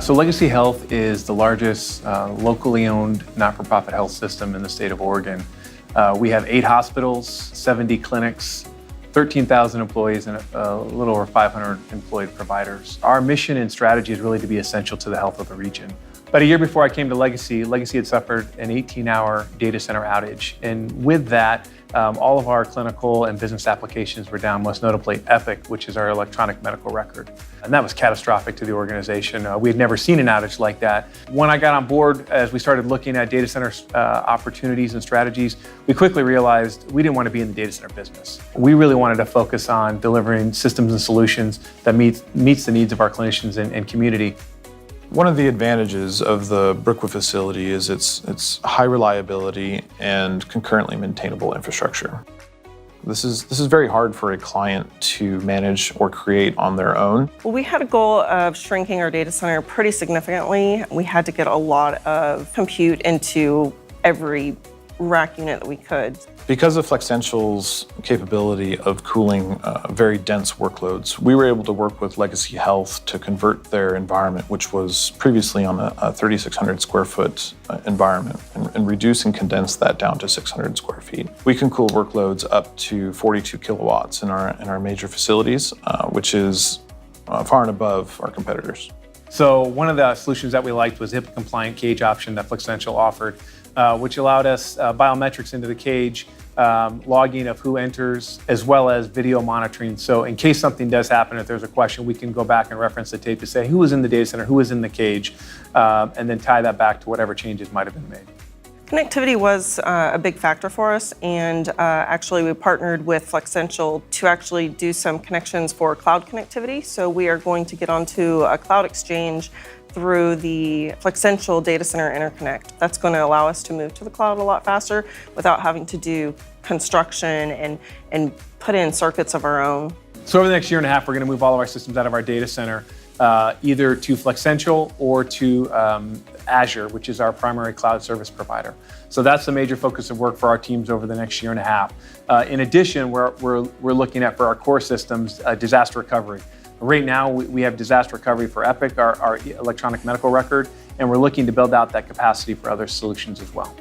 So Legacy Health is the largest locally owned not-for-profit health system in the state of Oregon. We have 8 hospitals, 70 clinics, 13,000 employees, and a little over 500 employed providers. Our mission and strategy is really to be essential to the health of the region. About a year before I came to Legacy had suffered an 18-hour data center outage. And with that, all of our clinical and business applications were down, most notably Epic, which is our electronic medical record. And that was catastrophic to the organization. We had never seen an outage like that. When I got on board, as we started looking at data center opportunities and strategies, we quickly realized we didn't want to be in the data center business. We really wanted to focus on delivering systems and solutions that meets the needs of our clinicians and community. One of the advantages of the Brookwood facility is its high reliability and concurrently maintainable infrastructure. This is very hard for a client to manage or create on their own. Well, we had a goal of shrinking our data center pretty significantly. We had to get a lot of compute into every rack unit that we could. Because of Flexential's capability of cooling very dense workloads, we were able to work with Legacy Health to convert their environment, which was previously on a 3,600 square foot environment, and reduce and condense that down to 600 square feet. We can cool workloads up to 42 kilowatts in our major facilities, which is far and above our competitors. So one of the solutions that we liked was HIPAA-compliant cage option that Flexential offered, which allowed us biometrics into the cage, logging of who enters, as well as video monitoring. So in case something does happen, if there's a question, we can go back and reference the tape to say who was in the data center, who was in the cage, and then tie that back to whatever changes might have been made. Connectivity was a big factor for us, and actually we partnered with Flexential to actually do some connections for cloud connectivity. So we are going to get onto a cloud exchange through the Flexential Data Center Interconnect. That's going to allow us to move to the cloud a lot faster without having to do construction and put in circuits of our own. So over the next year and a half, we're going to move all of our systems out of our data center, either to Flexential or to Azure, which is our primary cloud service provider. So that's the major focus of work for our teams over the next year and a half. In addition, we're looking at, for our core systems, disaster recovery. Right now, we have disaster recovery for Epic, our electronic medical record, and we're looking to build out that capacity for other solutions as well.